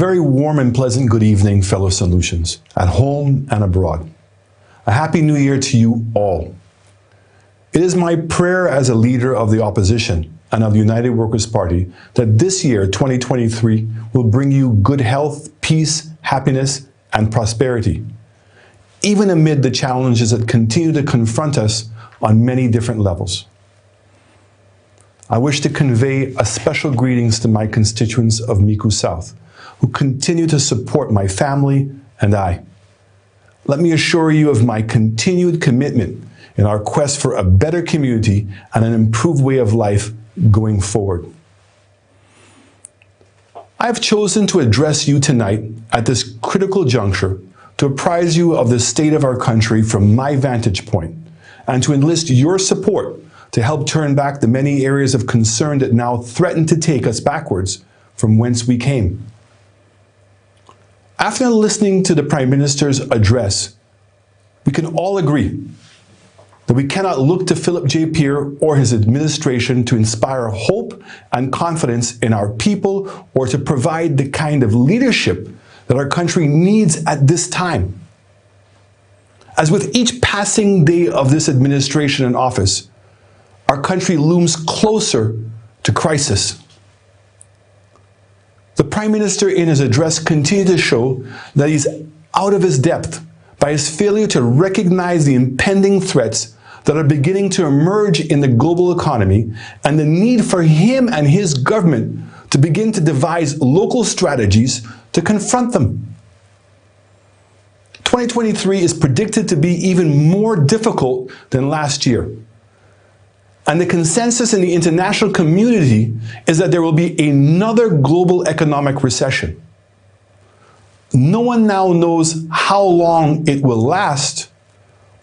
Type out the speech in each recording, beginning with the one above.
very warm and pleasant good evening, fellow St. Lucians, at home and abroad. A happy new year to you all. It is my prayer as a leader of the opposition and of the United Workers' Party that this year, 2023, will bring you good health, peace, happiness, and prosperity, even amid the challenges that continue to confront us on many different levels. I wish to convey a special greetings to my constituents of Micoud South, who continue to support my family and I. Let me assure you of my continued commitment in our quest for a better community and an improved way of life going forward. I have chosen to address you tonight at this critical juncture to apprise you of the state of our country from my vantage point and to enlist your support to help turn back the many areas of concern that now threaten to take us backwards from whence we came. After listening to the Prime Minister's address, we can all agree that we cannot look to Philip J. Pierre or his administration to inspire hope and confidence in our people or to provide the kind of leadership that our country needs at this time. As with each passing day of this administration in office, our country looms closer to crisis. The Prime Minister in his address continued to show that he's out of his depth by his failure to recognize the impending threats that are beginning to emerge in the global economy and the need for him and his government to begin to devise local strategies to confront them. 2023 is predicted to be even more difficult than last year. And the consensus in the international community is that there will be another global economic recession. No one now knows how long it will last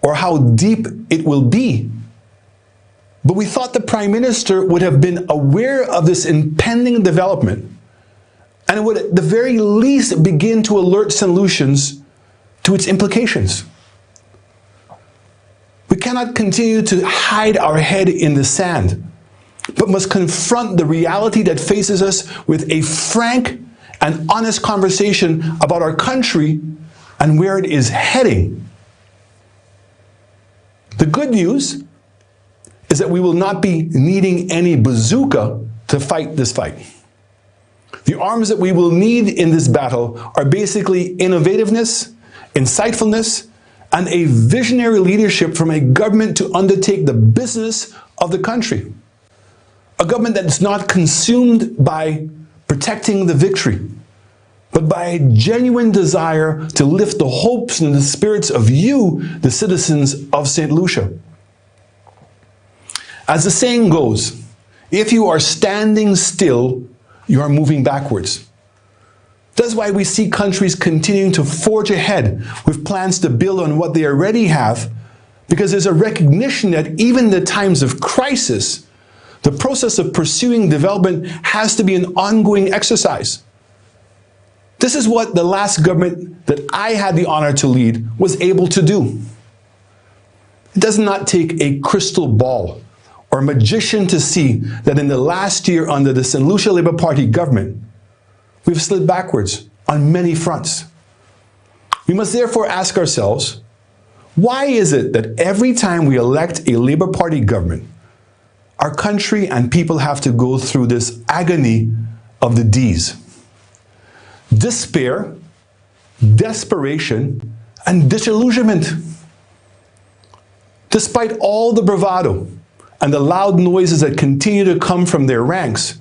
or how deep it will be. But we thought the Prime Minister would have been aware of this impending development and would at the very least begin to alert St. Lucians to its implications. We cannot continue to hide our head in the sand, but must confront the reality that faces us with a frank and honest conversation about our country and where it is heading. The good news is that we will not be needing any bazooka to fight this fight. The arms that we will need in this battle are basically innovativeness, insightfulness, and a visionary leadership from a government to undertake the business of the country. A government that is not consumed by protecting the victory, but by a genuine desire to lift the hopes and the spirits of you, the citizens of St. Lucia. As the saying goes, if you are standing still, you are moving backwards. That's why we see countries continuing to forge ahead with plans to build on what they already have, because there's a recognition that even in the times of crisis, the process of pursuing development has to be an ongoing exercise. This is what the last government that I had the honor to lead was able to do. It does not take a crystal ball or a magician to see that in the last year under the St. Lucia Labour Party government, we've slid backwards on many fronts. We must therefore ask ourselves, why is it that every time we elect a Labour Party government, our country and people have to go through this agony of the Ds? Despair, desperation, and disillusionment. Despite all the bravado and the loud noises that continue to come from their ranks,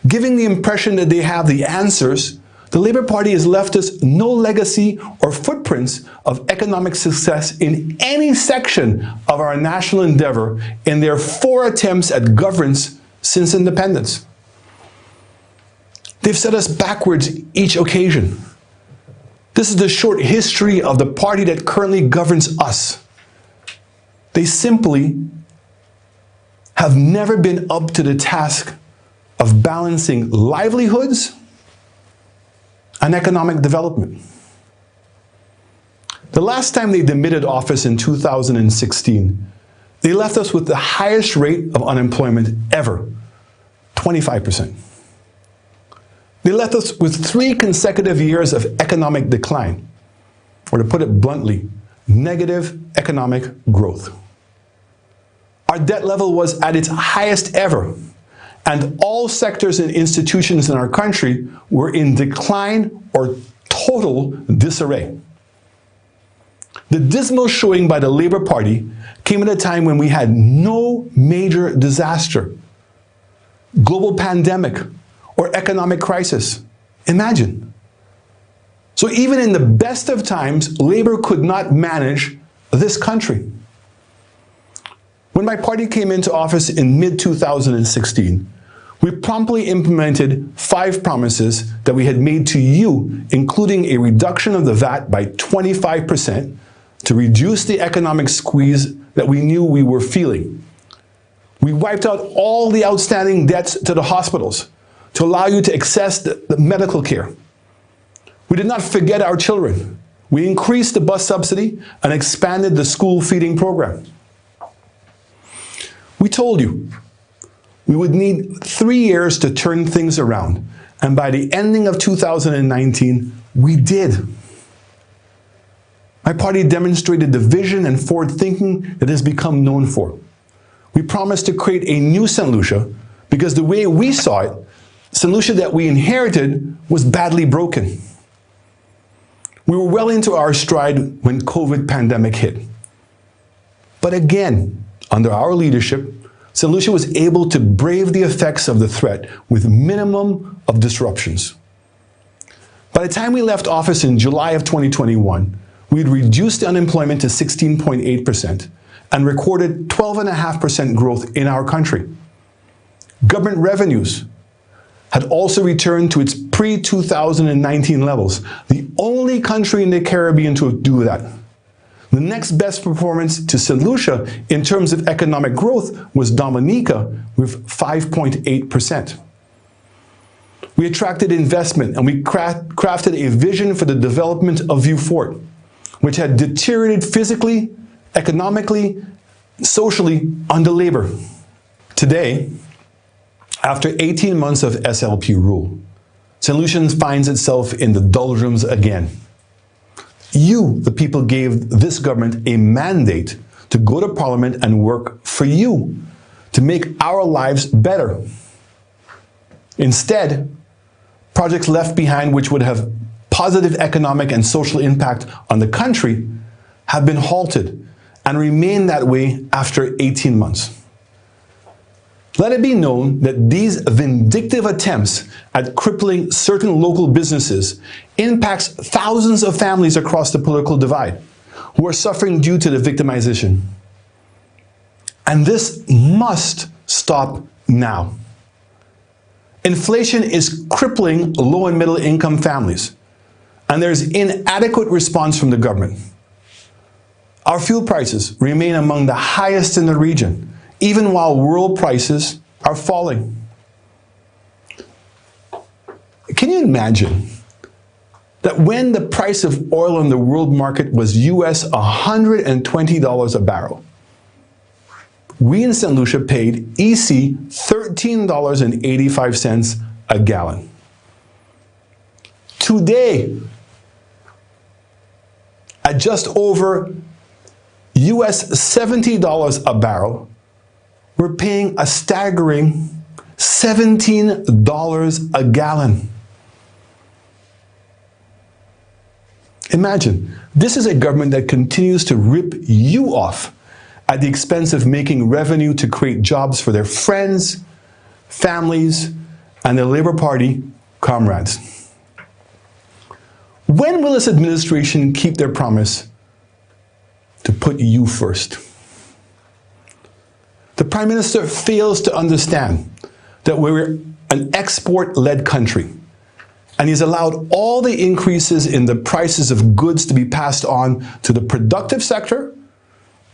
giving the impression that they have the answers, the Labour Party has left us no legacy or footprints of economic success in any section of our national endeavour in their 4 attempts at governance since independence. They've set us backwards each occasion. This is the short history of the party that currently governs us. They simply have never been up to the task of balancing livelihoods and economic development. The last time they demitted office in 2016, they left us with the highest rate of unemployment ever, 25%. They left us with 3 consecutive years of economic decline, or to put it bluntly, negative economic growth. Our debt level was at its highest ever, and all sectors and institutions in our country were in decline or total disarray. The dismal showing by the Labour Party came at a time when we had no major disaster, global pandemic, or economic crisis. Imagine. So even in the best of times, Labour could not manage this country. When my party came into office in mid-2016, we promptly implemented 5 promises that we had made to you, including a reduction of the VAT by 25% to reduce the economic squeeze that we knew we were feeling. We wiped out all the outstanding debts to the hospitals to allow you to access the medical care. We did not forget our children. We increased the bus subsidy and expanded the school feeding program. We told you we would need 3 years to turn things around, and by the ending of 2019, we did. My party demonstrated the vision and forward thinking that it has become known for. We promised to create a new St. Lucia because the way we saw it, St. Lucia that we inherited was badly broken. We were well into our stride when COVID pandemic hit. But again, under our leadership, St. Lucia was able to brave the effects of the threat with minimum of disruptions. By the time we left office in July of 2021, we had reduced unemployment to 16.8% and recorded 12.5% growth in our country. Government revenues had also returned to its pre-2019 levels, the only country in the Caribbean to do that. The next best performance to St. Lucia in terms of economic growth was Dominica with 5.8%. We attracted investment and we crafted a vision for the development of Vieux Fort, which had deteriorated physically, economically, socially under Labour. Today, after 18 months of SLP rule, St. Lucia finds itself in the doldrums again. You, the people, gave this government a mandate to go to Parliament and work for you, to make our lives better. Instead, projects left behind which would have positive economic and social impact on the country have been halted and remain that way after 18 months. Let it be known that these vindictive attempts at crippling certain local businesses impacts thousands of families across the political divide who are suffering due to the victimization. And this must stop now. Inflation is crippling low and middle income families, and there's inadequate response from the government. Our fuel prices remain among the highest in the region, even while world prices are falling. Can you imagine that when the price of oil in the world market was US $120 a barrel, we in St. Lucia paid EC $13.85 a gallon. Today, at just over US $70 a barrel, we're paying a staggering $17 a gallon. Imagine, this is a government that continues to rip you off at the expense of making revenue to create jobs for their friends, families, and their Labour Party comrades. When will this administration keep their promise to put you first? The Prime Minister fails to understand that we're an export-led country, and he's allowed all the increases in the prices of goods to be passed on to the productive sector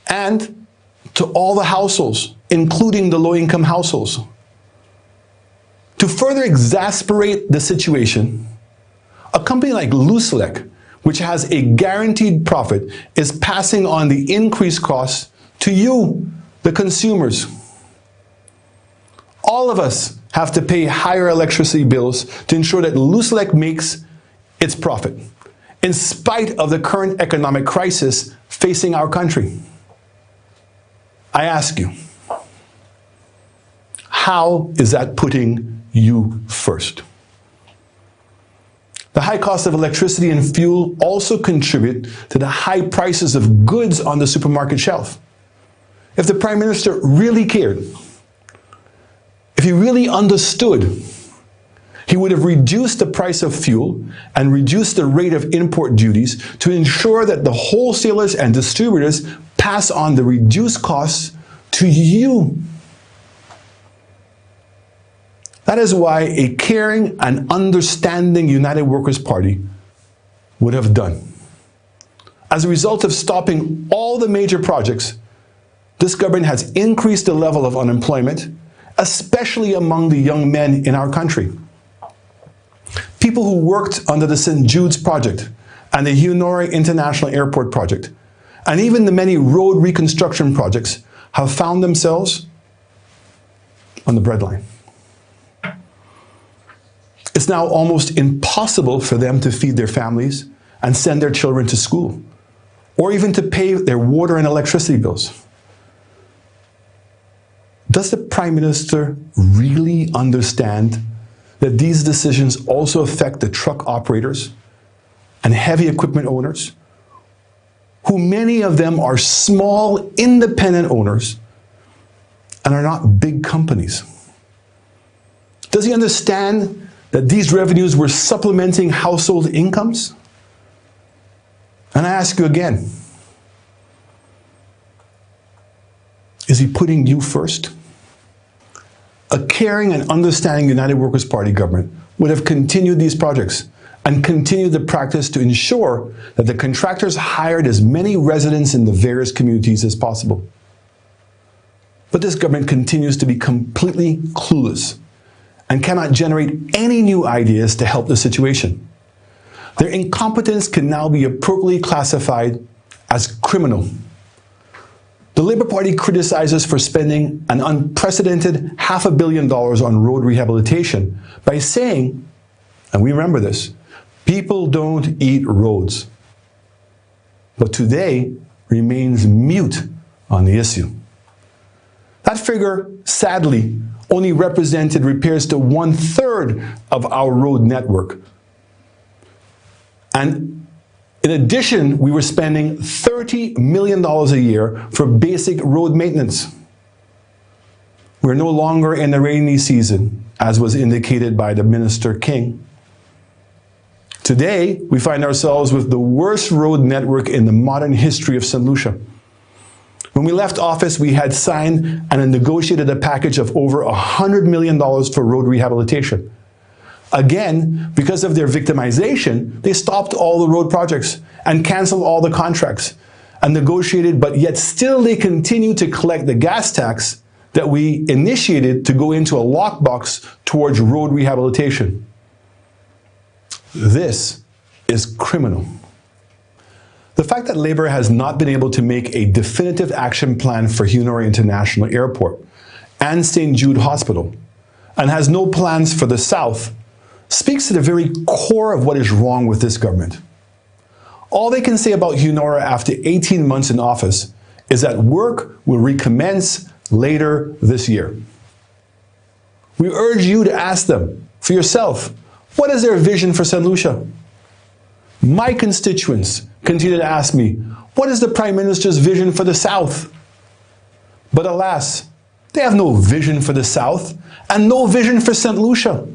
and to all the households, including the low-income households. To further exasperate the situation, a company like Lucelec, which has a guaranteed profit, is passing on the increased costs to you, the consumers. All of us have to pay higher electricity bills to ensure that Luselec makes its profit, in spite of the current economic crisis facing our country. I ask you, how is that putting you first? The high cost of electricity and fuel also contribute to the high prices of goods on the supermarket shelf. If the Prime Minister really cared, if he really understood, he would have reduced the price of fuel and reduced the rate of import duties to ensure that the wholesalers and distributors pass on the reduced costs to you. That is why a caring and understanding United Workers' Party would have done. As a result of stopping all the major projects, this government has increased the level of unemployment, especially among the young men in our country. People who worked under the St. Jude's project and the Hunor International Airport project, and even the many road reconstruction projects, have found themselves on the breadline. It's now almost impossible for them to feed their families and send their children to school, or even to pay their water and electricity bills. Does the Prime Minister really understand that these decisions also affect the truck operators and heavy equipment owners, who many of them are small, independent owners and are not big companies? Does he understand that these revenues were supplementing household incomes? And I ask you again, is he putting you first? A caring and understanding United Workers' Party government would have continued these projects and continued the practice to ensure that the contractors hired as many residents in the various communities as possible. But this government continues to be completely clueless and cannot generate any new ideas to help the situation. Their incompetence can now be appropriately classified as criminal. The Labour Party criticizes for spending an unprecedented $500 million on road rehabilitation by saying, and we remember this, people don't eat roads. But today remains mute on the issue. That figure, sadly, only represented repairs to 1/3 of our road network. And in addition, we were spending $30 million a year for basic road maintenance. We're no longer in the rainy season, as was indicated by the Minister King. Today, we find ourselves with the worst road network in the modern history of St. Lucia. When we left office, we had signed and negotiated a package of over $100 million for road rehabilitation. Again, because of their victimization, they stopped all the road projects and canceled all the contracts and negotiated, but yet still they continue to collect the gas tax that we initiated to go into a lockbox towards road rehabilitation. This is criminal. The fact that Labour has not been able to make a definitive action plan for Hunor International Airport and St. Jude Hospital, and has no plans for the South, speaks to the very core of what is wrong with this government. All they can say about Hunor after 18 months in office is that work will recommence later this year. We urge you to ask them for yourself, what is their vision for St. Lucia? My constituents continue to ask me, what is the Prime Minister's vision for the South? But alas, they have no vision for the South and no vision for St. Lucia.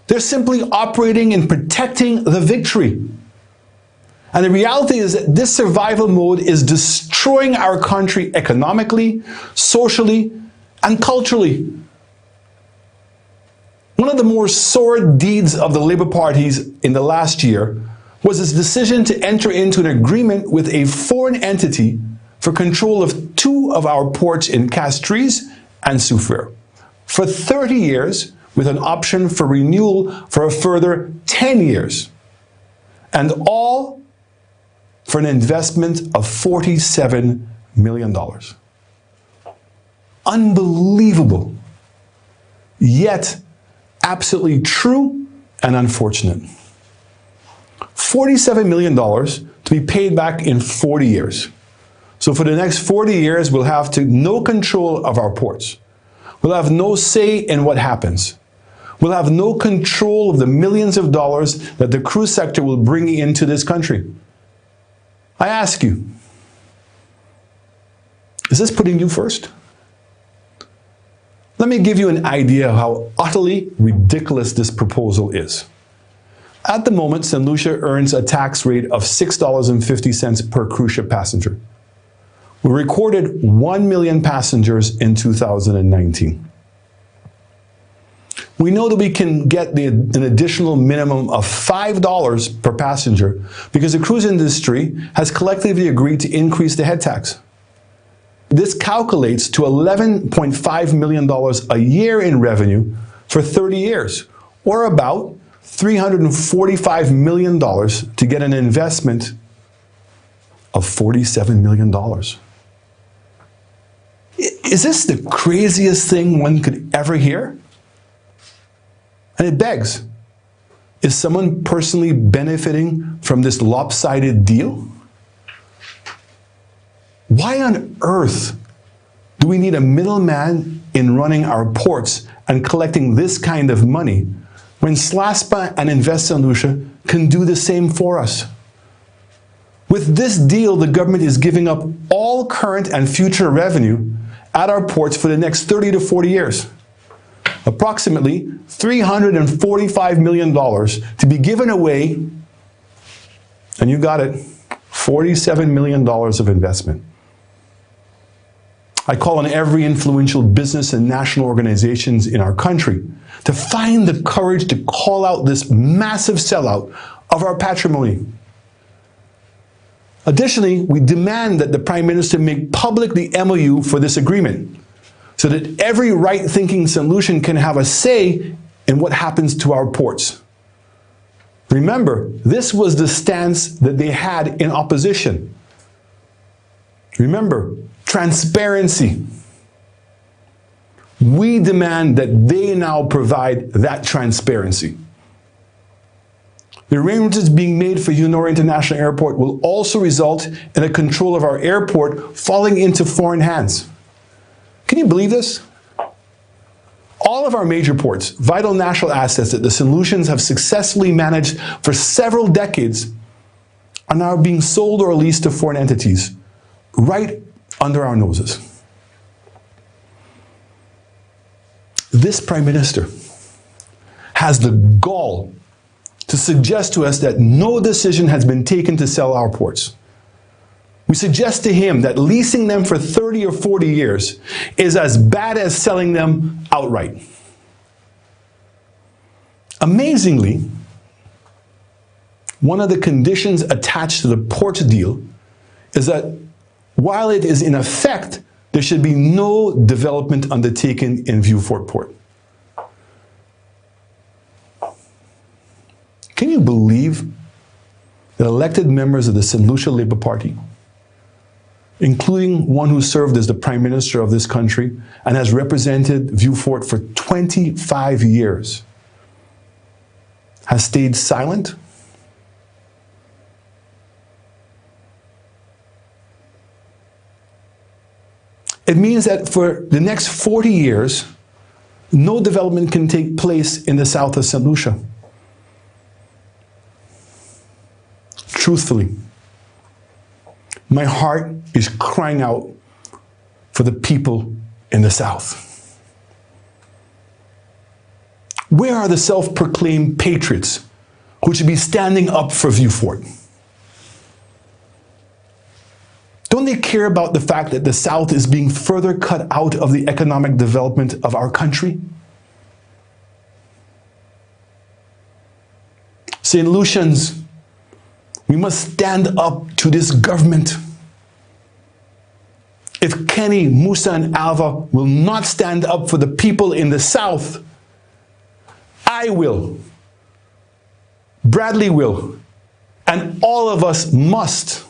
They're simply operating and protecting the victory. And the reality is that this survival mode is destroying our country economically, socially, and culturally. One of the more sordid deeds of the Labour parties in the last year was its decision to enter into an agreement with a foreign entity for control of 2 of our ports in Castries and Soufrière for 30 years, with an option for renewal for a further 10 years. And all for an investment of $47 million. Unbelievable yet absolutely true and unfortunate. $47 million to be paid back in 40 years. So for the next 40 years, we'll have no control of our ports. We'll have no say in what happens. We'll have no control of the millions of dollars that the cruise sector will bring into this country. I ask you, is this putting you first? Let me give you an idea of how utterly ridiculous this proposal is. At the moment, St. Lucia earns a tax rate of $6.50 per cruise ship passenger. We recorded 1 million passengers in 2019. We know that we can get an additional minimum of $5 per passenger because the cruise industry has collectively agreed to increase the head tax. This calculates to $11.5 million a year in revenue for 30 years, or about $345 million to get an investment of $47 million. Is this the craziest thing one could ever hear? And it begs, is someone personally benefiting from this lopsided deal? Why on earth do we need a middleman in running our ports and collecting this kind of money when SLASPA and Invest St. Lucia can do the same for us? With this deal, the government is giving up all current and future revenue at our ports for the next 30 to 40 years. Approximately $345 million to be given away, and you got it, $47 million of investment. I call on every influential business and national organizations in our country to find the courage to call out this massive sellout of our patrimony. Additionally, we demand that the Prime Minister make public the MOU for this agreement so that every right-thinking St. Lucian can have a say in what happens to our ports. Remember, this was the stance that they had in opposition. Remember, transparency. We demand that they now provide that transparency. The arrangements being made for Unora International Airport will also result in the control of our airport falling into foreign hands. Can you believe this? All of our major ports, vital national assets that the St. Lucians have successfully managed for several decades, are now being sold or leased to foreign entities, right under our noses. This Prime Minister has the gall to suggest to us that no decision has been taken to sell our ports. We suggest to him that leasing them for 30 or 40 years is as bad as selling them outright. Amazingly, one of the conditions attached to the port deal is that while it is in effect, there should be no development undertaken in Vieux Fort Port. Can you believe that elected members of the St. Lucia Labour Party, including one who served as the Prime Minister of this country and has represented Vieux Fort for 25 years, has stayed silent? It means that for the next 40 years, no development can take place in the south of St. Lucia. Truthfully, my heart is crying out for the people in the south. Where are the self-proclaimed patriots who should be standing up for Vieux Fort? Don't they care about the fact that the South is being further cut out of the economic development of our country? St. Lucians, we must stand up to this government. If Kenny, Musa, and Alva will not stand up for the people in the South, I will. Bradley will. And all of us must.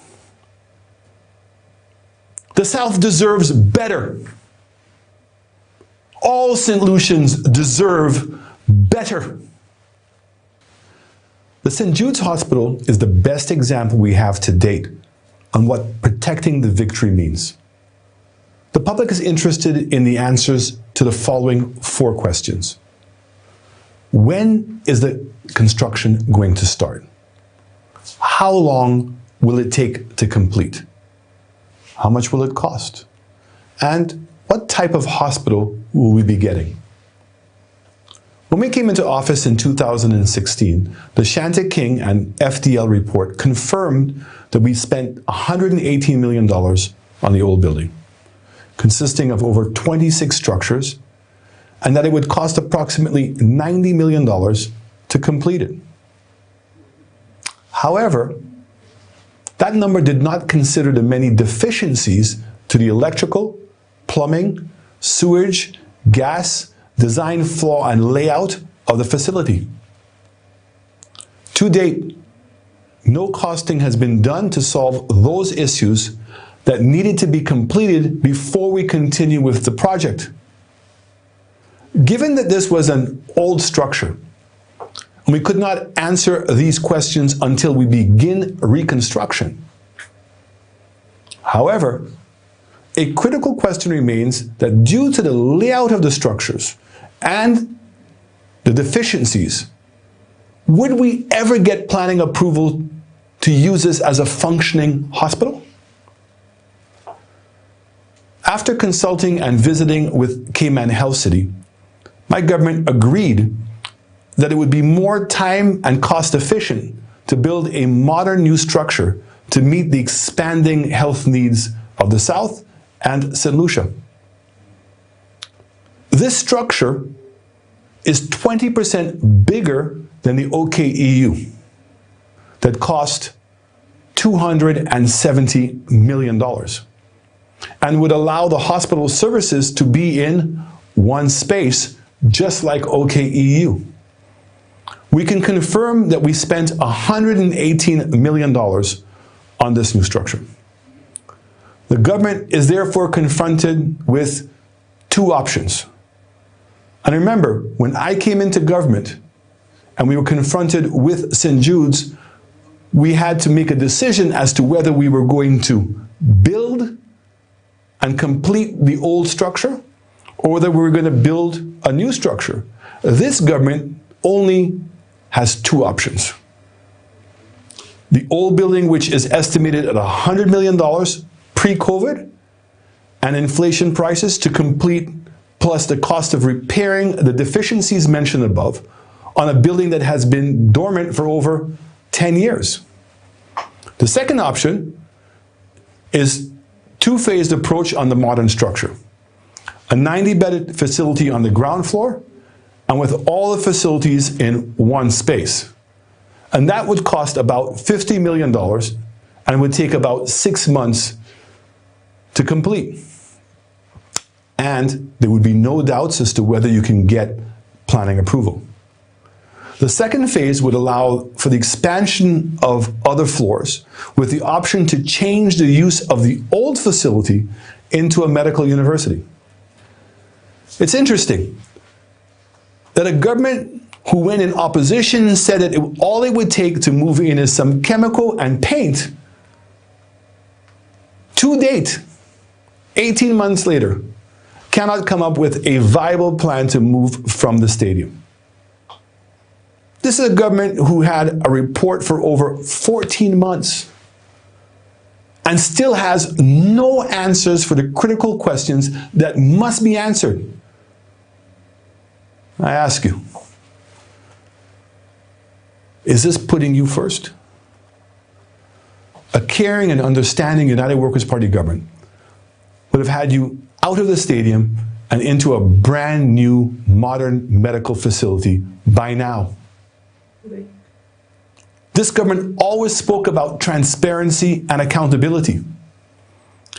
The South deserves better. All St. Lucians deserve better. The St. Jude's Hospital is the best example we have to date on what protecting the victory means. The public is interested in the answers to the following 4 questions. When is the construction going to start? How long will it take to complete? How much will it cost? And what type of hospital will we be getting? When we came into office in 2016, the Shantic King and FDL report confirmed that we spent $118 million on the old building, consisting of over 26 structures, and that it would cost approximately $90 million to complete it. However, that number did not consider the many deficiencies to the electrical, plumbing, sewage, gas, design flaw, and layout of the facility. To date, no costing has been done to solve those issues that needed to be completed before we continue with the project. Given that this was an old structure, and we could not answer these questions until we begin reconstruction. However, a critical question remains that due to the layout of the structures and the deficiencies, would we ever get planning approval to use this as a functioning hospital? After consulting and visiting with Cayman Health City, my government agreed that it would be more time and cost efficient to build a modern new structure to meet the expanding health needs of the South and St. Lucia. This structure is 20% bigger than the OKEU that cost $270 million and would allow the hospital services to be in one space, just like OKEU. We can confirm that we spent $118 million on this new structure. The government is therefore confronted with 2 options. And remember, when I came into government and we were confronted with St. Jude's, we had to make a decision as to whether we were going to build and complete the old structure or whether we were going to build a new structure. This government only has 2 options. The old building, which is estimated at $100 million pre-COVID, and inflation prices to complete, plus the cost of repairing the deficiencies mentioned above on a building that has been dormant for over 10 years. The second option is 2-phased approach on the modern structure. A 90-bedded facility on the ground floor and with all the facilities in one space. And that would cost about $50 million and would take about 6 months to complete. And there would be no doubts as to whether you can get planning approval. The second phase would allow for the expansion of other floors with the option to change the use of the old facility into a medical university. It's interesting that a government who went in opposition said that all it would take to move in is some chemical and paint. To date, 18 months later, cannot come up with a viable plan to move from the stadium. This is a government who had a report for over 14 months and still has no answers for the critical questions that must be answered. I ask you, is this putting you first? A caring and understanding United Workers' Party government would have had you out of the stadium and into a brand new modern medical facility by now. This government always spoke about transparency and accountability.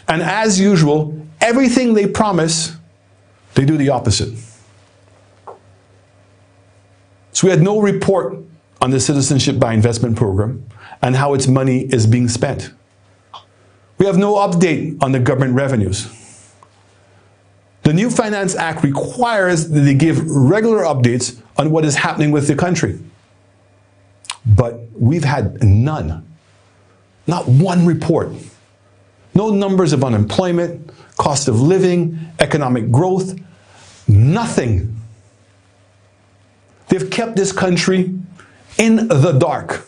And as usual, everything they promise, they do the opposite. So we had no report on the Citizenship by Investment program and how its money is being spent. We have no update on the government revenues. The new Finance Act requires that they give regular updates on what is happening with the country. But we've had none. Not one report. No numbers of unemployment, cost of living, economic growth, nothing. They've kept this country in the dark.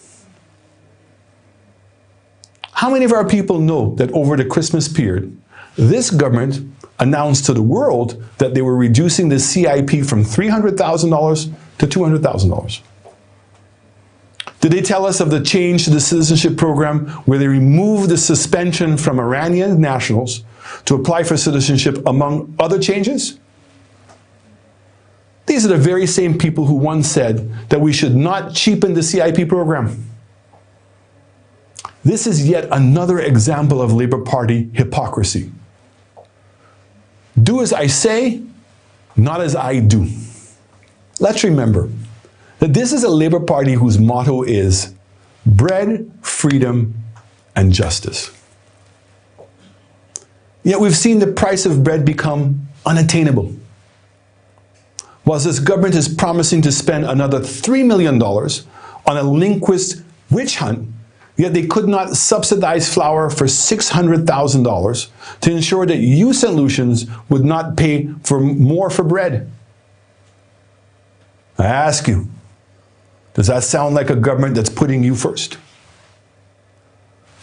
How many of our people know that over the Christmas period, this government announced to the world that they were reducing the CIP from $300,000 to $200,000? Did they tell us of the change to the citizenship program where they removed the suspension from Iranian nationals to apply for citizenship, among other changes? These are the very same people who once said that we should not cheapen the CIP program. This is yet another example of Labour Party hypocrisy. Do as I say, not as I do. Let's remember that this is a Labour Party whose motto is bread, freedom, and justice. Yet we've seen the price of bread become unattainable. Whilst this government is promising to spend another $3 million on a linguist witch hunt, yet they could not subsidize flour for $600,000 to ensure that you St. Lucians would not pay for more for bread. I ask you, does that sound like a government that's putting you first?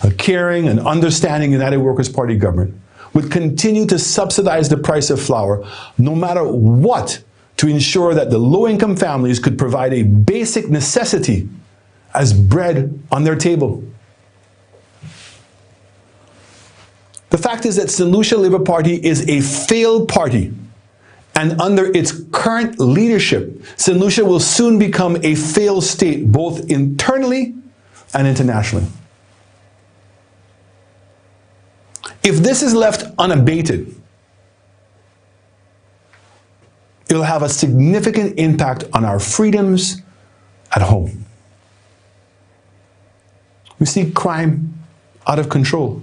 A caring and understanding United Workers' Party government would continue to subsidize the price of flour no matter what to ensure that the low-income families could provide a basic necessity as bread on their table. The fact is that St. Lucia Labour Party is a failed party, and under its current leadership, St. Lucia will soon become a failed state, both internally and internationally. If this is left unabated, it will have a significant impact on our freedoms at home. We see crime out of control.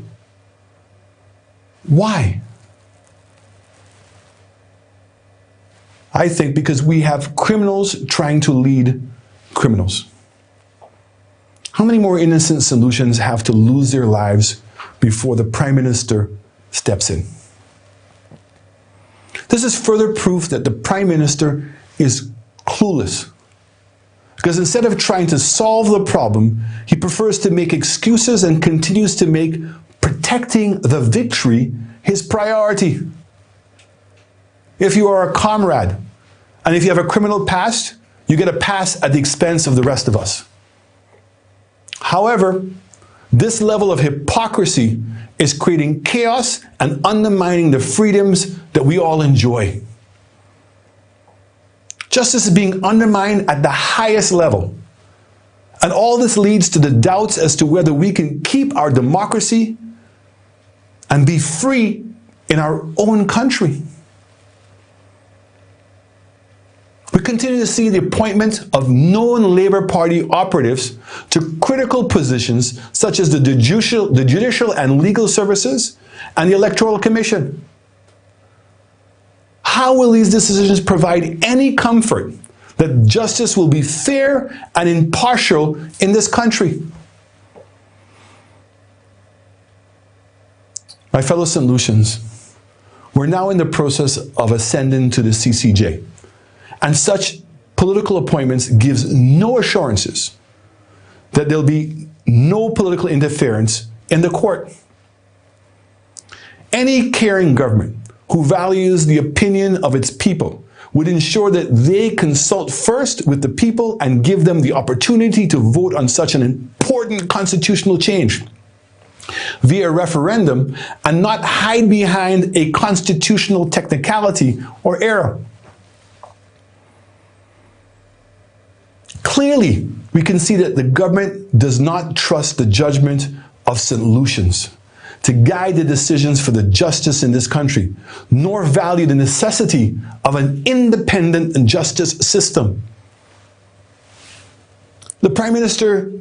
Why? I think because we have criminals trying to lead criminals. How many more innocent St. Lucians have to lose their lives before the Prime Minister steps in? This is further proof that the Prime Minister is clueless. Because instead of trying to solve the problem, he prefers to make excuses and continues to make protecting the victory his priority. If you are a comrade, and if you have a criminal past, you get a pass at the expense of the rest of us. However, this level of hypocrisy is creating chaos and undermining the freedoms that we all enjoy. Justice is being undermined at the highest level. And all this leads to the doubts as to whether we can keep our democracy and be free in our own country. We continue to see the appointment of known Labour Party operatives to critical positions such as the judicial and legal services and the Electoral Commission. How will these decisions provide any comfort that justice will be fair and impartial in this country? My fellow St. Lucians, we're now in the process of ascending to the CCJ. And such political appointments gives no assurances that there'll be no political interference in the court. Any caring government who values the opinion of its people would ensure that they consult first with the people and give them the opportunity to vote on such an important constitutional change via referendum and not hide behind a constitutional technicality or error. Clearly, we can see that the government does not trust the judgment of St. Lucians to guide the decisions for the justice in this country, nor value the necessity of an independent justice system. The Prime Minister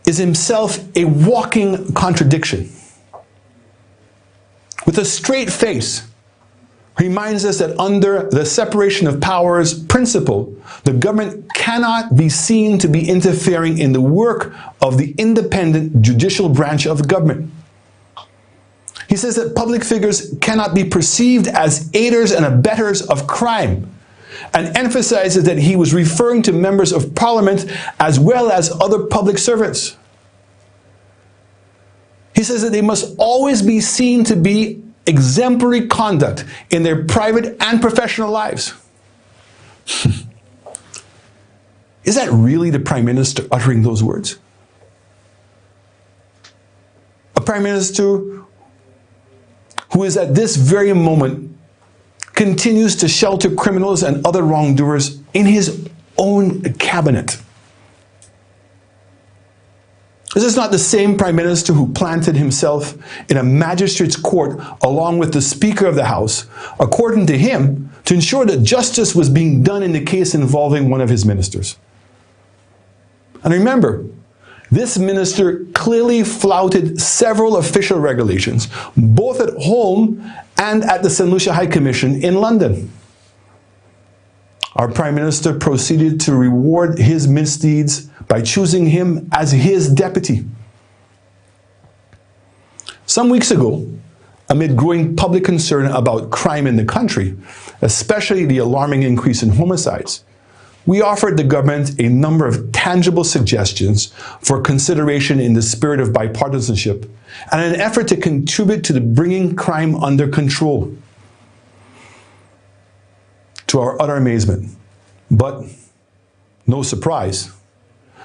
is himself a walking contradiction. With a straight face, reminds us that under the separation of powers principle, the government cannot be seen to be interfering in the work of the independent judicial branch of the government. He says that public figures cannot be perceived as aiders and abettors of crime, and emphasizes that he was referring to members of parliament as well as other public servants. He says that they must always be seen to be exemplary conduct in their private and professional lives. Is that really the Prime Minister uttering those words? A Prime Minister who is at this very moment continues to shelter criminals and other wrongdoers in his own cabinet. This is not the same Prime Minister who planted himself in a magistrate's court along with the Speaker of the House, according to him, to ensure that justice was being done in the case involving one of his ministers. And remember, this minister clearly flouted several official regulations, both at home and at the St. Lucia High Commission in London. Our Prime Minister proceeded to reward his misdeeds by choosing him as his deputy. Some weeks ago, amid growing public concern about crime in the country, especially the alarming increase in homicides, we offered the government a number of tangible suggestions for consideration in the spirit of bipartisanship and an effort to contribute to the bringing crime under control. To our utter amazement, but no surprise,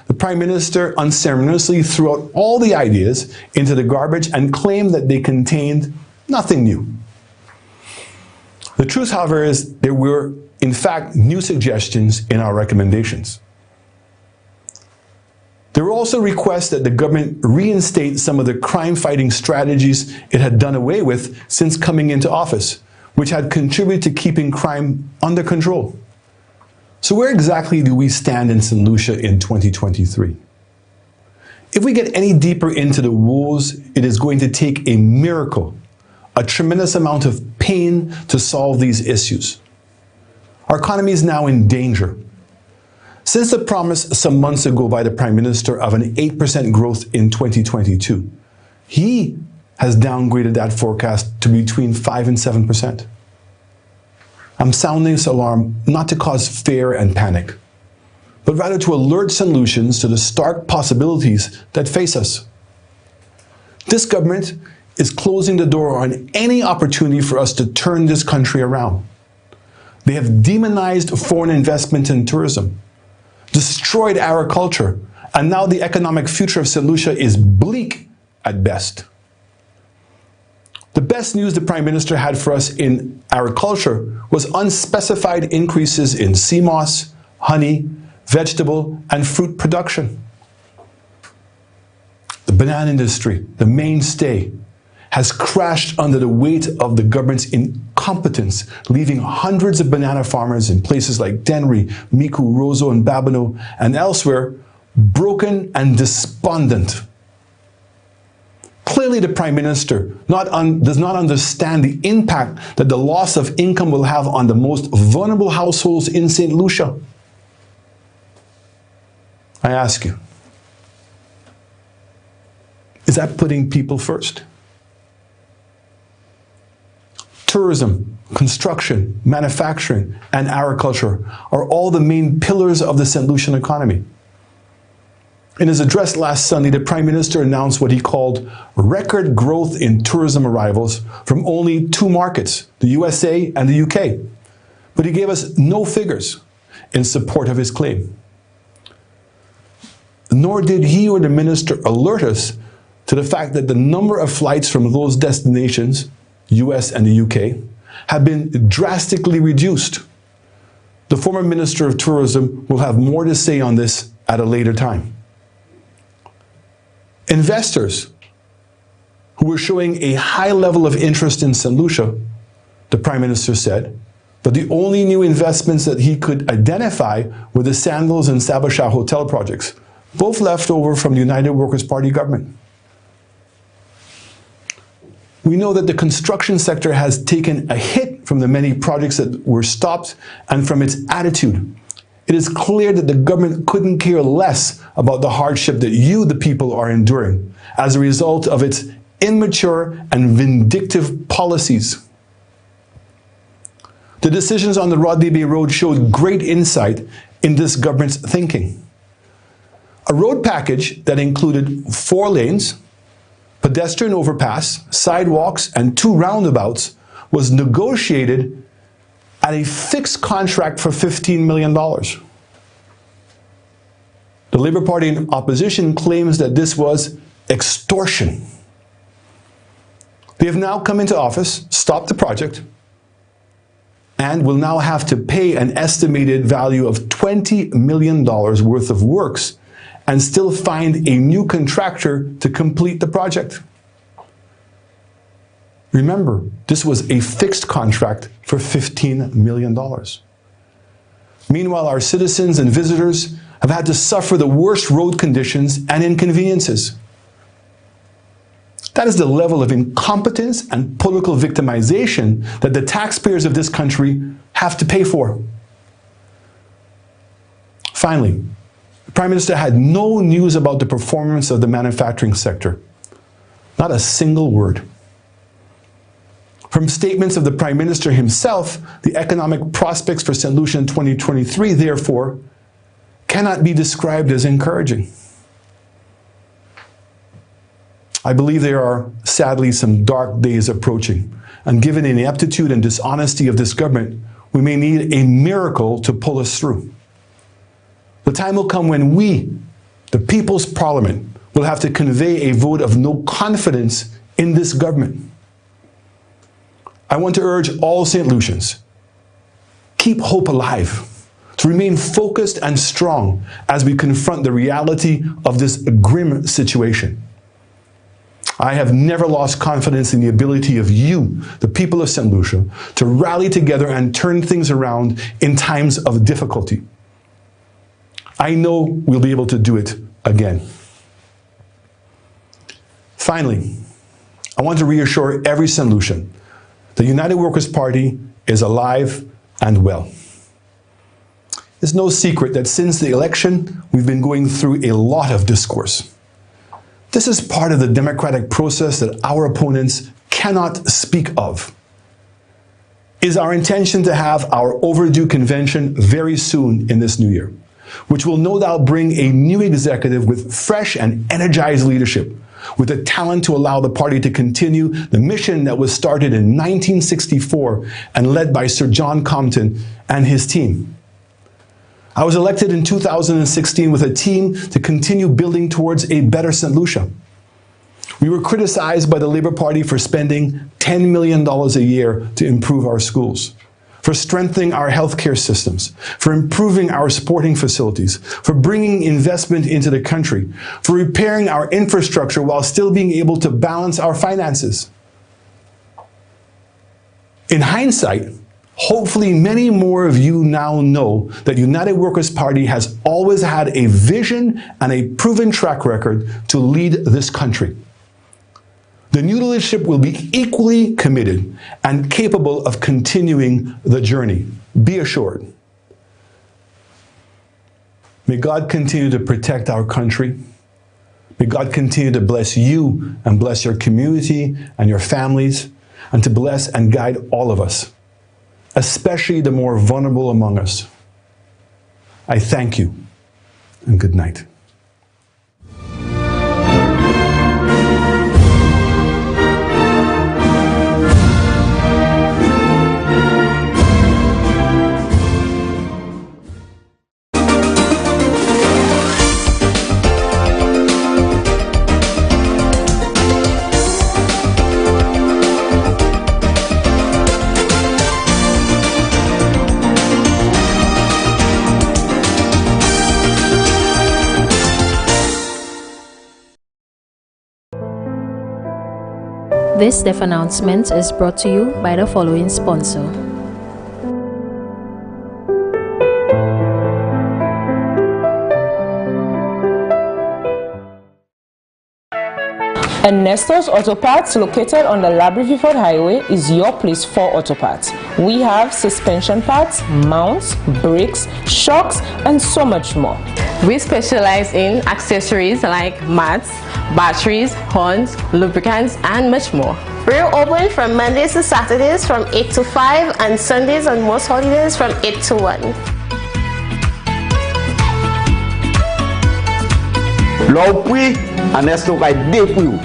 the Prime Minister unceremoniously threw out all the ideas into the garbage and claimed that they contained nothing new. The truth, however, is there were, in fact, new suggestions in our recommendations. There were also requests that the government reinstate some of the crime-fighting strategies it had done away with since coming into office, which had contributed to keeping crime under control. So where exactly do we stand in St. Lucia in 2023? If we get any deeper into the woes, it is going to take a miracle, a tremendous amount of pain to solve these issues. Our economy is now in danger. Since the promise some months ago by the Prime Minister of an 8% growth in 2022, he has downgraded that forecast to between 5 and 7%. I'm sounding this alarm not to cause fear and panic, but rather to alert St. Lucians to the stark possibilities that face us. This government is closing the door on any opportunity for us to turn this country around. They have demonized foreign investment in tourism, destroyed agriculture, and now the economic future of St. Lucia is bleak at best. The best news the Prime Minister had for us in agriculture was unspecified increases in sea moss, honey, vegetable, and fruit production. The banana industry, the mainstay, has crashed under the weight of the government's incompetence, leaving hundreds of banana farmers in places like Dennery, Micoud, Roseau, and Babonneau, and elsewhere, broken and despondent. Clearly, the Prime Minister does not understand the impact that the loss of income will have on the most vulnerable households in St. Lucia. I ask you, is that putting people first? Tourism, construction, manufacturing, and agriculture are all the main pillars of the St. Lucian economy. In his address last Sunday, the Prime Minister announced what he called record growth in tourism arrivals from only two markets, the USA and the UK. But he gave us no figures in support of his claim. Nor did he or the minister alert us to the fact that the number of flights from those destinations, US and the UK, have been drastically reduced. The former Minister of Tourism will have more to say on this at a later time. Investors who were showing a high level of interest in St. Lucia, the Prime Minister said, but the only new investments that he could identify were the Sandals and Sabocha hotel projects, both left over from the United Workers' Party government. We know that the construction sector has taken a hit from the many projects that were stopped and from its attitude, it is clear that the government couldn't care less about the hardship that you, the people, are enduring as a result of its immature and vindictive policies. The decisions on the Rodney Bay Road showed great insight in this government's thinking. A road package that included 4 lanes, pedestrian overpass, sidewalks, and 2 roundabouts was negotiated at a fixed contract for $15 million. The Labour Party in opposition claims that this was extortion. They have now come into office, stopped the project, and will now have to pay an estimated value of $20 million worth of works and still find a new contractor to complete the project. Remember, this was a fixed contract for $15 million. Meanwhile, our citizens and visitors have had to suffer the worst road conditions and inconveniences. That is the level of incompetence and political victimization that the taxpayers of this country have to pay for. Finally, the Prime Minister had no news about the performance of the manufacturing sector. Not a single word. From statements of the Prime Minister himself, the economic prospects for St. Lucia in 2023, therefore, cannot be described as encouraging. I believe there are, sadly, some dark days approaching, and given the ineptitude and dishonesty of this government, we may need a miracle to pull us through. The time will come when we, the People's Parliament, will have to convey a vote of no confidence in this government. I want to urge all St. Lucians, keep hope alive, to remain focused and strong as we confront the reality of this grim situation. I have never lost confidence in the ability of you, the people of St. Lucia, to rally together and turn things around in times of difficulty. I know we'll be able to do it again. Finally, I want to reassure every St. Lucian the United Workers' Party is alive and well. It's no secret that since the election, we've been going through a lot of discourse. This is part of the democratic process that our opponents cannot speak of. It is our intention to have our overdue convention very soon in this new year, which will no doubt bring a new executive with fresh and energized leadership, with the talent to allow the party to continue the mission that was started in 1964 and led by Sir John Compton and his team. I was elected in 2016 with a team to continue building towards a better St. Lucia. We were criticized by the Labour Party for spending $10 million a year to improve our schools, for strengthening our healthcare systems, for improving our sporting facilities, for bringing investment into the country, for repairing our infrastructure while still being able to balance our finances. In hindsight, hopefully many more of you now know that United Workers' Party has always had a vision and a proven track record to lead this country. The new leadership will be equally committed and capable of continuing the journey. Be assured. May God continue to protect our country. May God continue to bless you and bless your community and your families, and to bless and guide all of us, especially the more vulnerable among us. I thank you, and good night. This deaf announcement is brought to you by the following sponsor. Ernesto's Auto Parts, located on the Labrie-Viford Highway, is your place for auto parts. We have suspension parts, mounts, brakes, shocks, and so much more. We specialize in accessories like mats, batteries, horns, lubricants, and much more. We're open from Mondays to Saturdays from 8 to 5 and Sundays and most holidays from 8 to 1. L'opui, Ernesto vai depois.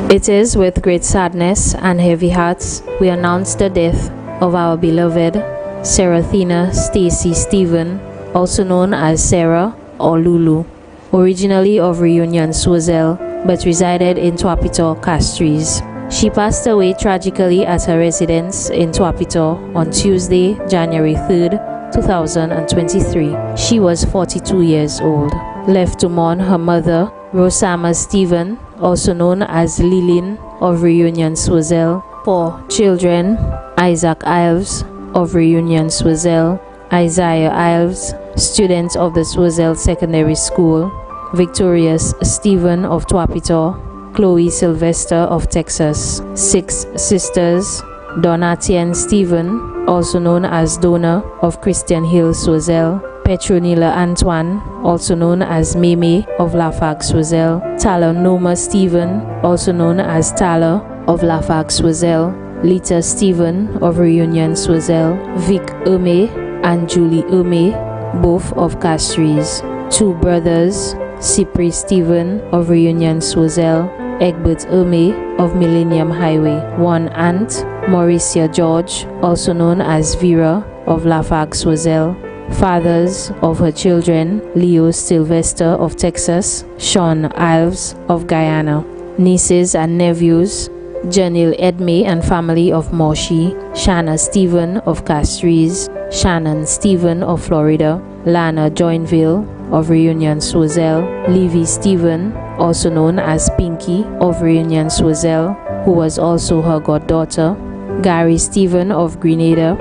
It is with great sadness and heavy hearts we announce the death of our beloved Serathina Stacy Stephen, also known as Sarah or Lulu, originally of Reunion, Swaziland, but resided in Tuapito, Castries. She passed away tragically at her residence in Tuapito on Tuesday, January 3rd, 2023. She was 42 years old. Left to mourn her mother, Rosama Stephen, also known as Lilin of Reunion, Swaziland. 4 children: Isaac Ives of Reunion, Swaziland, Isaiah Ives, student of the Swaziland Secondary School, Victorious Stephen of Tuapito, Chloe Sylvester of Texas. 6 sisters: Donatien Stephen, also known as Donna of Christian Hill, Swaziland, Petronila Antoine, also known as Meme of Lafargue, Swaziland, Tala Noma Stephen, also known as Tala of Lafargue, Swaziland, Lita Stephen of Reunion, Swaziland, Vic Ume and Julie Ume, both of Castries. 2 brothers: Cypri Stephen of Reunion, Swaziland, Egbert Ume of Millennium Highway. 1 aunt: Mauricia George, also known as Vera of Lafargue, Swaziland. Fathers of her children: Leo Sylvester of Texas, Sean Ives of Guyana. Nieces and nephews: Janil Edme and family of Moshi, Shanna Stephen of Castries, Shannon Stephen of Florida, Lana Joinville of Reunion, Swaziland, Levy Stephen, also known as Pinky of Reunion, Swaziland, who was also her goddaughter, Gary Stephen of Grenada,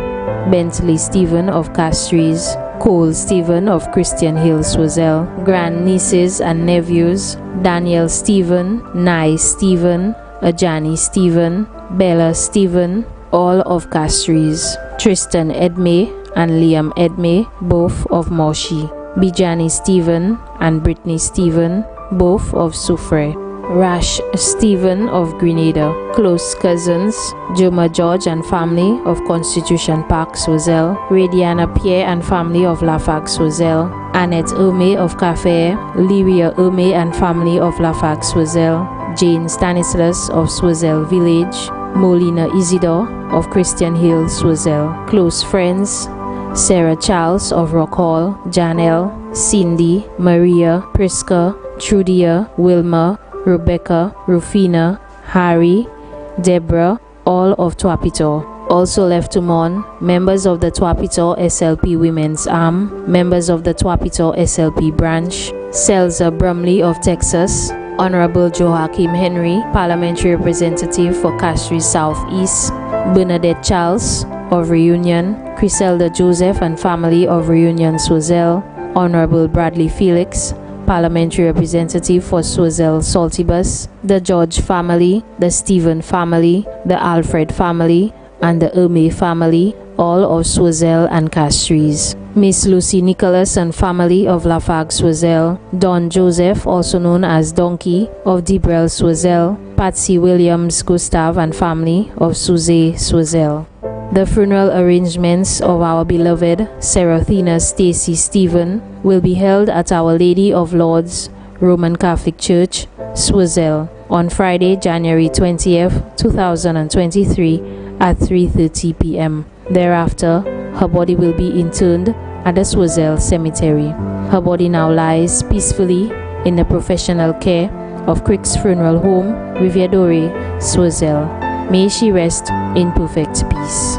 Bentley Stephen of Castries, Cole Stephen of Christian Hill, Swaziland. Grandnieces and nephews: Daniel Stephen, Nye Stephen, Ajani Stephen, Bella Stephen, all of Castries. Tristan Edme and Liam Edme, both of Moshi. Bijani Stephen and Brittany Stephen, both of Soufre. Rash Stephen of Grenada. Close cousins: Joma George and family of Constitution Park, Swaziland, Radiana Pierre and family of Lafargue, Swaziland, Annette Ume of Cafe, Lyria Ume and family of Lafargue, Swaziland, Jane Stanislas of Swaziland Village, Molina Isidore of Christian Hill, Swaziland. Close friends: Sarah Charles of Rock Hall, Janelle, Cindy, Maria, Priska, Trudia, Wilma, Rebecca, Rufina, Harry, Deborah, all of Tuapito. Also left to mourn: members of the Tuapito SLP Women's Arm, members of the Tuapito SLP Branch, Selza Brumley of Texas, Honorable Joachim Henry, Parliamentary Representative for Castries Southeast, Bernadette Charles of Reunion, Criselda Joseph and family of Reunion, Swaziland, Honorable Bradley Felix, Parliamentary Representative for Swaziland Saltibus, the George family, the Stephen family, the Alfred family, and the Ume family, all of Swaziland and Castries. Miss Lucy Nicholas and family of Lafargue, Swaziland, Don Joseph, also known as Donkey, of Debrel, Swaziland, Patsy Williams Gustav and family of Suze, Swaziland. The funeral arrangements of our beloved Serathina Stacy Stephen will be held at Our Lady of Lourdes Roman Catholic Church, Swaziland, on Friday, January 20th, 2023 at 3:30 p.m. Thereafter, her body will be interred at the Swaziland Cemetery. Her body now lies peacefully in the professional care of Crick's Funeral Home, Riviera-Dore, Swaziland. May she rest in perfect peace.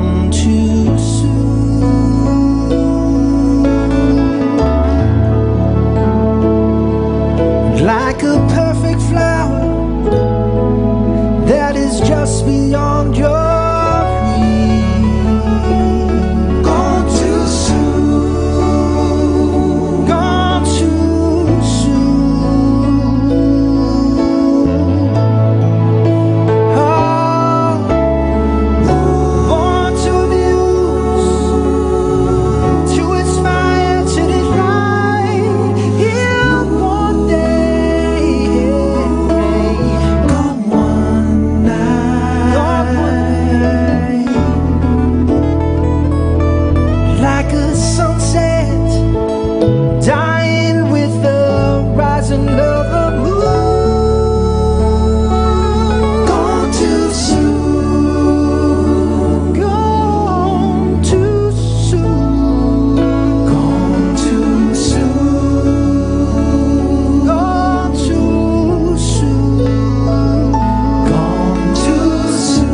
gone too soon. Like a perfect flower that is just beyond your reach. Gone too soon. Gone too soon. Oh, born to abuse, to inspire, to defy. Here one day, gone one night, like a sunset, dying with the rising of the moon. Gone too soon. Gone too soon. Gone too soon. Gone too soon. Gone too soon.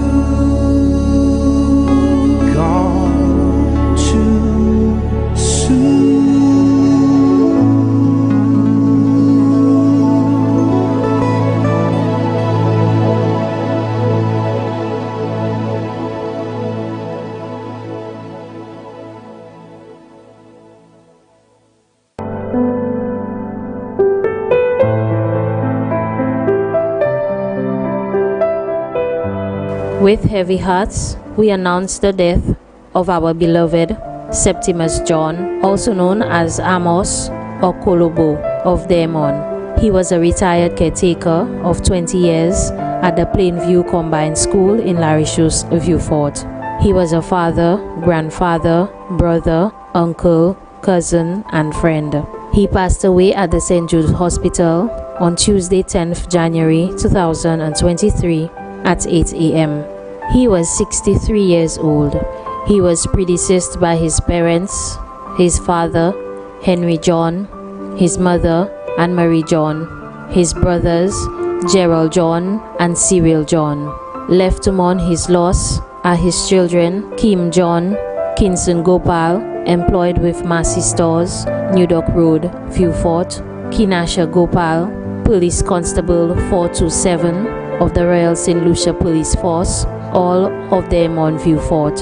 Gone too soon. With heavy hearts, we announce the death of our beloved Septimus John, also known as Amos or Kolobo of Demon. He was a retired caretaker of 20 years at the Plainview Combined School in Larissus, Vieux Fort. He was a father, grandfather, brother, uncle, cousin, and friend. He passed away at the St. Jude Hospital on Tuesday, 10th January 2023 at 8 a.m. He was 63 years old. He was predeceased by his parents, his father, Henry John, his mother, Anne-Marie John, his brothers, Gerald John and Cyril John. Left to mourn his loss are his children, Kim John, Kinson Gopal, employed with Massey Stores, New Dock Road, Vieux Fort, Kinasha Gopal, Police Constable 427 of the Royal St. Lucia Police Force, all of them on Vieux Fort.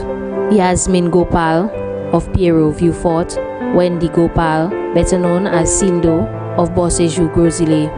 Yasmin Gopal of Pierrot Vieux Fort, Wendy Gopal, better known as Sindo of Bossejou Grosile.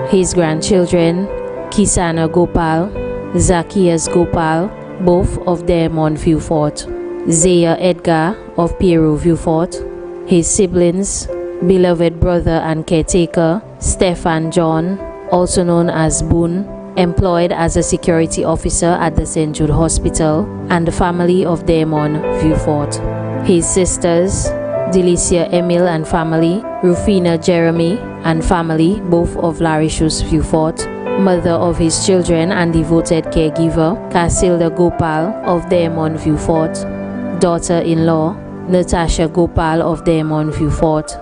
His grandchildren, Kisana Gopal, Zacchaeus Gopal, both of them on Vieux Fort. Zaya Edgar of Pierrot Vieux Fort. His siblings, beloved brother and caretaker, Stefan John, also known as Boone, employed as a security officer at the St. Jude Hospital, and the family of Damon Vieux Fort. His sisters, Delicia Emil and family, Rufina Jeremy and family, both of Larissus Vieux Fort, mother of his children and devoted caregiver, Casilda Gopal of Damon Vieux Fort, daughter-in-law, Natasha Gopal of Damon Vieux Fort,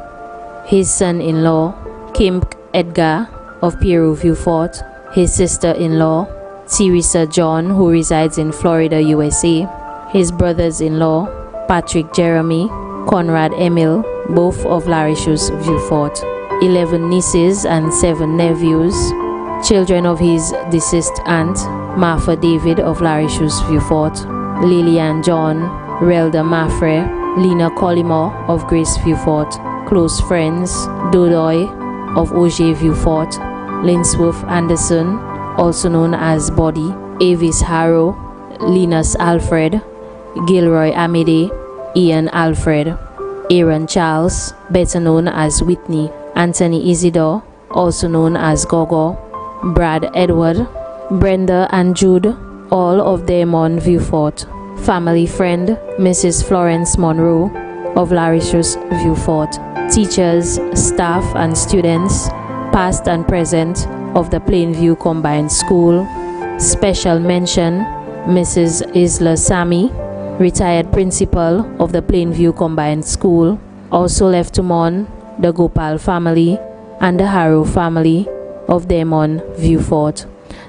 his son-in-law, Kim Edgar of Pierrot Vieux Fort, his sister-in-law, Teresa John, who resides in Florida, USA, his brothers-in-law, Patrick Jeremy, Conrad Emil, both of Larissus Vieux Fort, 11 nieces and 7 nephews, children of his deceased aunt, Martha David of Larissus Vieux Fort, Lillian John, Relda Maffre, Lena Collymore of Grace Vieux Fort, close friends, Dodoy of Auger Vieux Fort, Linsworth Anderson, also known as Body, Avis Harrow, Linus Alfred, Gilroy Amide, Ian Alfred, Aaron Charles, better known as Whitney, Anthony Isidore, also known as Gogo, Brad Edward, Brenda and Jude, all of them on Vieux Fort. Family friend, Mrs. Florence Monroe of Larissus Vieux Fort. Teachers, staff and students, past and present, of the Plainview Combined School. Special mention, Mrs. Isla Sami, retired principal of the Plainview Combined School. Also left to mourn the Gopal family and the Harrow family of Demon Vieux Fort,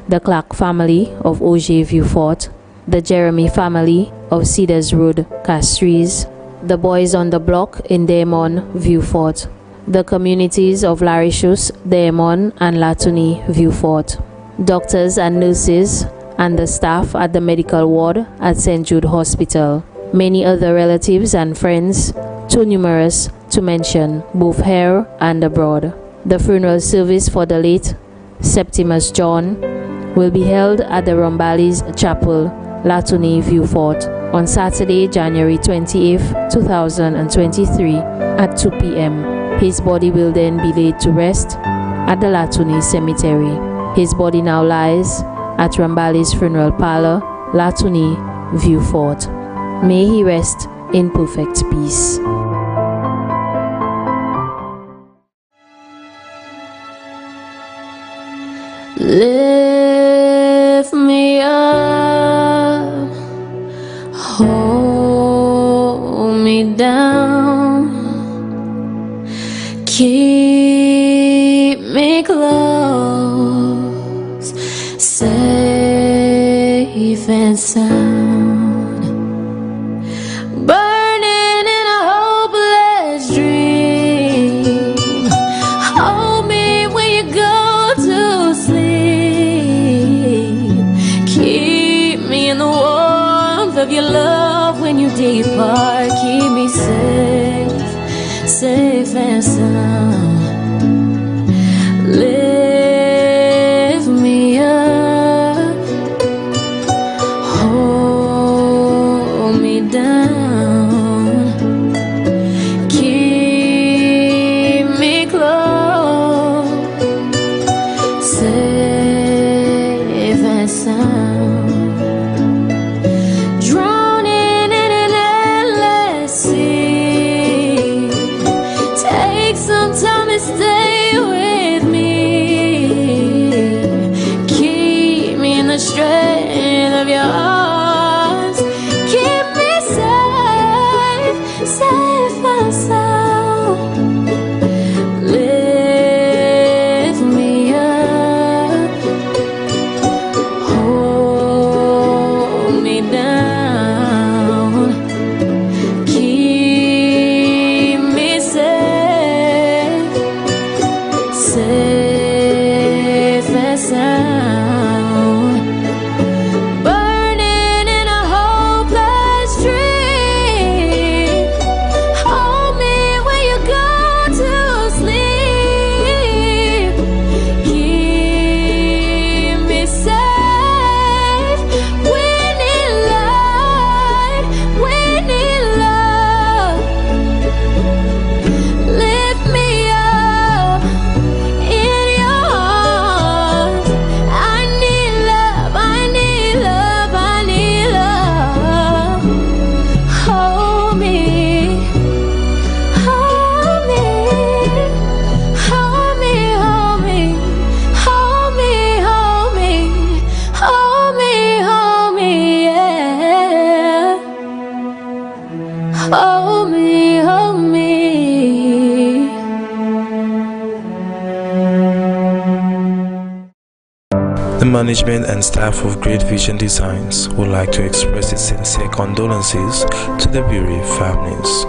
the Clark family of Auger Vieux Fort, the Jeremy family of Cedars Road, Castries, the Boys on the Block in Daemon, Vieux-Fort, the communities of Larishus, Daemon, and Latuni, Vieux-Fort, doctors and nurses, and the staff at the medical ward at St. Jude Hospital, many other relatives and friends, too numerous to mention, both here and abroad. The funeral service for the late Septimus John will be held at the Rumballi's Chapel, Latuni, Vieux-Fort, on Saturday, January 28, 2023 at 2 p.m. His body will then be laid to rest at the Latuni Cemetery. His body now lies at Rumballi's Funeral Parlor, Latuni, Vieux-Fort. May he rest in perfect peace. Lift me up, hold me down, keep me close, safe and sound, burning in a hopeless dream. Hold me when you go to sleep. Keep me in the warmth of your love when you depart. Keep me safe, safe and sound. Lift me up, hold me down, keep me close, safe and sound. Drowning in an endless sea. Take some time and stay with me. Keep me in the strength of your arms. Keep me safe, safe and sound. Lift me up, hold me down, keep me safe, safe and sound. Burning in a hopeless dream. Hold me when you go to sleep. Keep me safe. We need light, we need love. Lift me up in your arms. I need love, I need love, I need love. Hold me, hold me, hold me, hold me, hold me, hold me, hold me, hold me, yeah. Hold me, hold me. The management and staff of Great Vision Designs would like to express its sincere condolences to the bereaved families.